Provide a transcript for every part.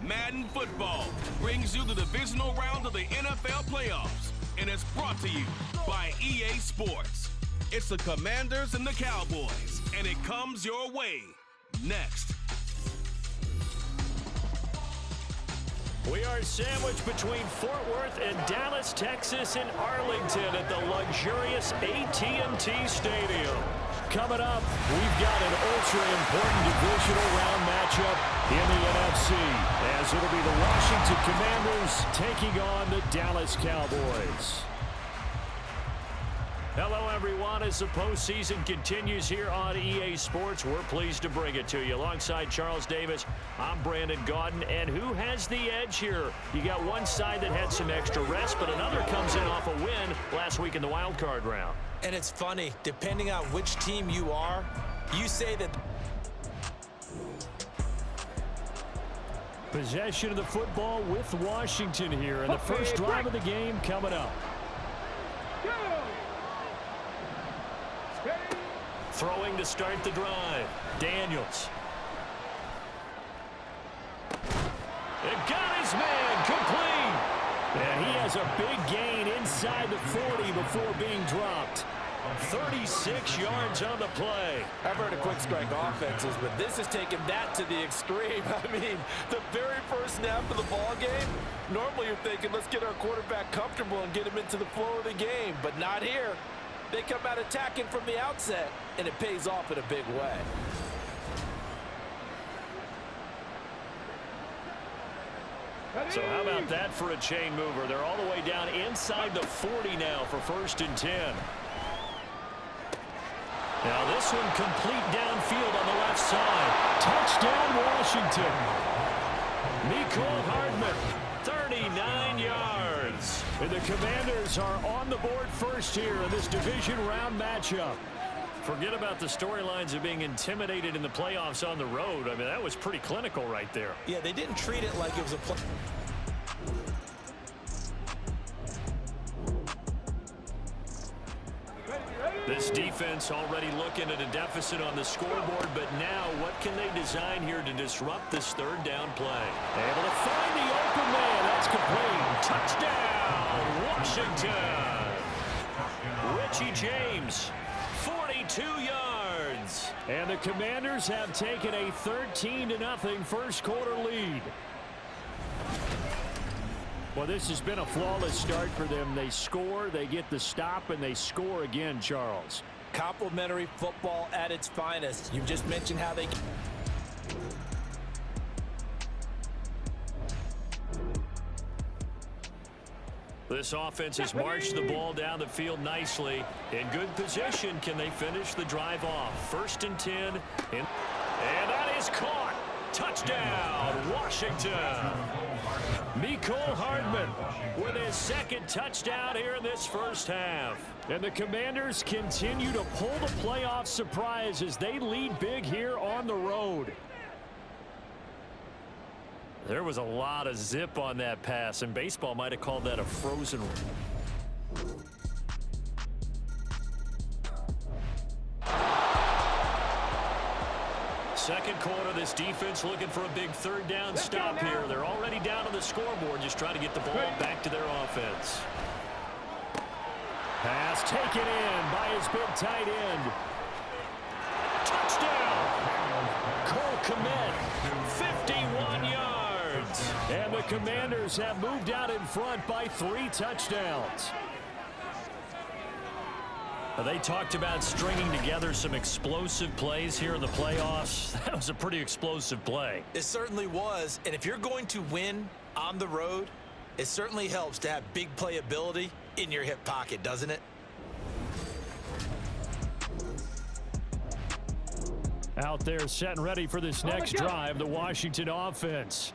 Madden Football brings you the divisional round of the NFL playoffs, and it's brought to you by EA Sports. It's the Commanders and the Cowboys, and it comes your way next. We are sandwiched between Fort Worth and Dallas, Texas, and Arlington at the luxurious AT&T Stadium. Coming up, we've got an ultra-important divisional round matchup in the NFC, as it'll be the Washington Commanders taking on the Dallas Cowboys. Hello, everyone. As the postseason continues here on EA Sports, we're pleased to bring it to you. Alongside Charles Davis, I'm Brandon Gaudin. And who has the edge here? You got one side that had some extra rest, but another comes in off a win last week in the wild card round. And it's funny, depending on which team you are, you say that. Possession of the football with Washington here, and the first drive of the game coming up. Throwing to start the drive. Daniels. It got his man complete. And he has a big gain inside the 40 before being dropped. 36 yards on the play. I've heard of quick strike offenses, but this is taking that to the extreme. I mean, the very first snap of the ball game, normally you're thinking, let's get our quarterback comfortable and get him into the flow of the game, but not here. They come out attacking from the outset, and it pays off in a big way. So how about that for a chain mover? They're all the way down inside the 40 now for 1st and 10. Now this one complete downfield on the left side. Touchdown Washington. Mecole Hardman, 39 yards. And the Commanders are on the board first here in this division round matchup. Forget about the storylines of being intimidated in the playoffs on the road. I mean, that was pretty clinical right there. Yeah, they didn't treat it like it was a play. This defense already looking at a deficit on the scoreboard, but now what can they design here to disrupt this third down play? Able to find the open man. That's complete. Touchdown, Washington. Richie James, 42 yards. And the Commanders have taken a 13-0 first quarter lead. Well, this has been a flawless start for them. They score, they get the stop, and they score again, Charles. Complimentary football at its finest. You just mentioned how they... This offense has marched the ball down the field nicely. In good position, can they finish the drive off? 1st and 10. And that is caught. Touchdown, Washington. Mecole Hardman with his second touchdown here in this first half. And the Commanders continue to pull the playoff surprise as they lead big here on the road. There was a lot of zip on that pass, and baseball might have called that a frozen. Second quarter, this defense looking for a big third down stop here. They're already down on the scoreboard, just trying to get the ball back to their offense. Pass taken in by his big tight end. Touchdown! Cole Kmet, 51 yards. And the Commanders have moved out in front by 3 touchdowns. They talked about stringing together some explosive plays here in the playoffs. That was a pretty explosive play. It certainly was. And if you're going to win on the road, it certainly helps to have big playability in your hip pocket, doesn't it? Out there set and ready for this next drive, the Washington offense.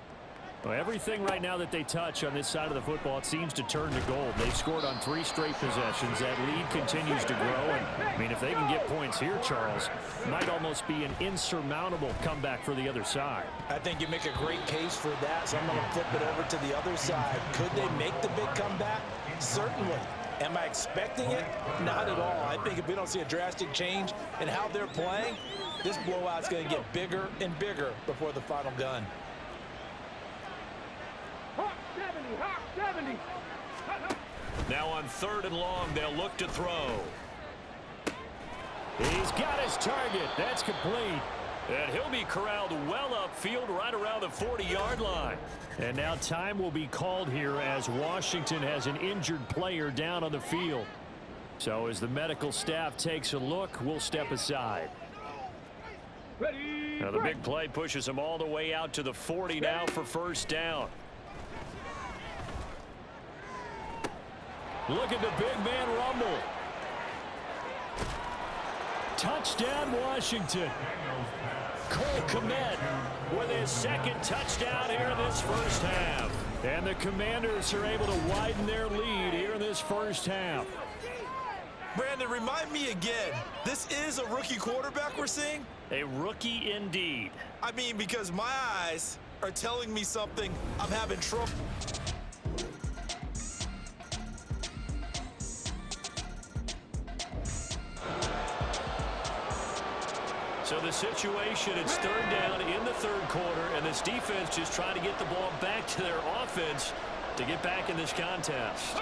Well, everything right now that they touch on this side of the football, it seems to turn to gold. They've scored on 3 straight possessions. That lead continues to grow. And, I mean, if they can get points here, Charles, might almost be an insurmountable comeback for the other side. I think you make a great case for that, so I'm going to flip it over to the other side. Could they make the big comeback? Certainly. Am I expecting it? Not at all. I think if we don't see a drastic change in how they're playing, this blowout's going to get bigger and bigger before the final gun. Now on 3rd and long, they'll look to throw. He's got his target. That's complete. And he'll be corralled well upfield right around the 40-yard line. And now time will be called here as Washington has an injured player down on the field. So as the medical staff takes a look, we'll step aside. Now the big play pushes him all the way out to the 40 now for first down. Look at the big man rumble. Touchdown, Washington. Cole Kmet with his 2nd touchdown here in this first half. And the Commanders are able to widen their lead here in this first half. Brandon, remind me again, this is a rookie quarterback we're seeing? A rookie indeed. I mean, because my eyes are telling me something. I'm having trouble. So the situation, it's 3rd down in the 3rd quarter, and this defense just trying to get the ball back to their offense to get back in this contest.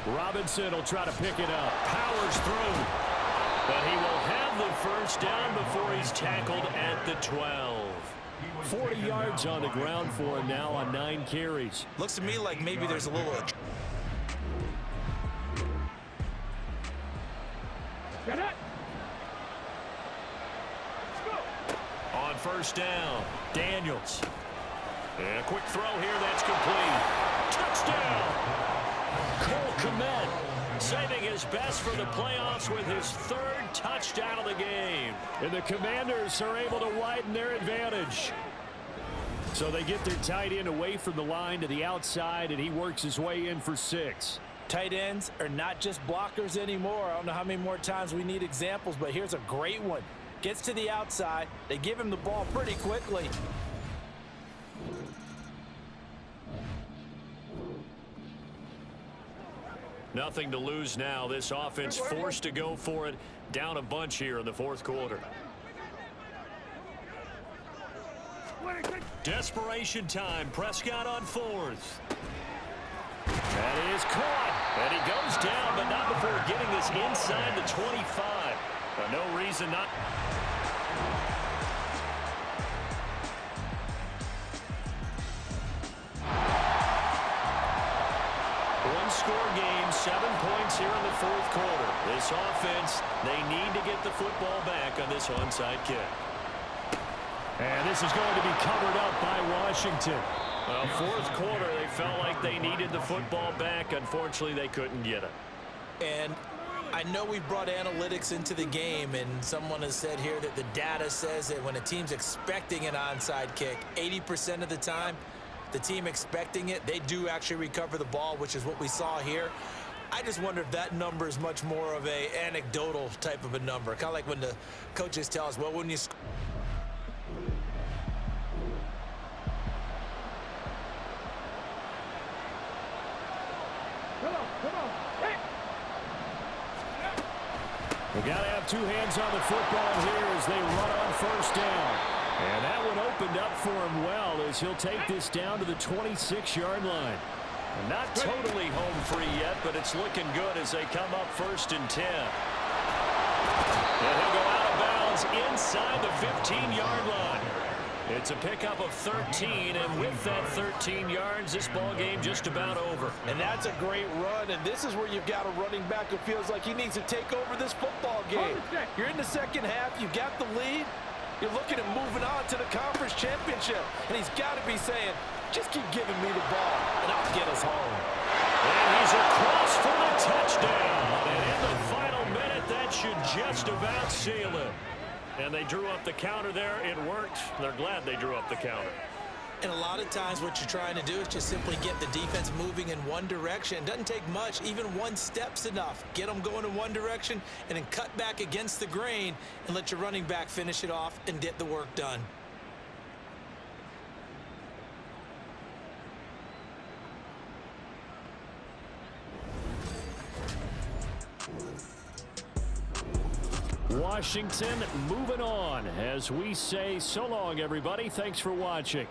Robinson will try to pick it up. Powers through. But he will have the first down before he's tackled at the 12. 40 yards on the ground for him now on 9 carries. Looks to me like maybe there's a little... On first down, Daniels. And a quick throw here, that's complete. Touchdown! Cole Kmet saving his best for the playoffs with his 3rd touchdown of the game. And the Commanders are able to widen their advantage. So they get their tight end away from the line to the outside, and he works his way in for 6. Tight ends are not just blockers anymore. I don't know how many more times we need examples, but here's a great one. Gets to the outside. They give him the ball pretty quickly. Nothing to lose now. This offense forced to go for it. Down a bunch here in the 4th quarter. Desperation time. Prescott on 4th. That is caught. And he goes down, but not before getting this inside the 25. No reason not. One-score game, 7 points here in the 4th quarter. This offense, they need to get the football back on this onside kick. And this is going to be covered up by Washington. 4th quarter, they felt like they needed the football back. Unfortunately, they couldn't get it. And I know we've brought analytics into the game, and someone has said here that the data says that when a team's expecting an onside kick, 80% of the time, the team expecting it, they do actually recover the ball, which is what we saw here. I just wonder if that number is much more of a anecdotal type of a number. Kind of like when the coaches tell us, well, when you... We got to have 2 hands on the football here as they run on first down. And that one opened up for him well as he'll take this down to the 26-yard line. And not totally home free yet, but it's looking good as they come up 1st and 10. And he'll go out of bounds inside the 15-yard line. It's a pickup of 13, and with that 13 yards, this ball game just about over. And that's a great run, and this is where you've got a running back who feels like he needs to take over this football game. You're in the second half, you got the lead, you're looking at moving on to the conference championship, and he's got to be saying, just keep giving me the ball, and I'll get us home. And he's across for the touchdown, and in the final minute, that should just about seal it. And they drew up the counter there. It worked. They're glad they drew up the counter. And a lot of times what you're trying to do is just simply get the defense moving in one direction. It doesn't take much. Even 1 step's enough. Get them going in one direction and then cut back against the grain and let your running back finish it off and get the work done. Washington moving on as we say so long, everybody. Thanks for watching.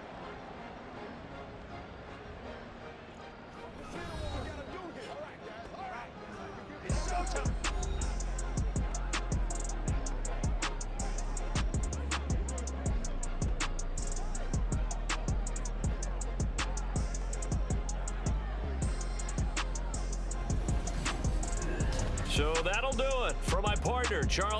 So that'll do it for my partner, Charles.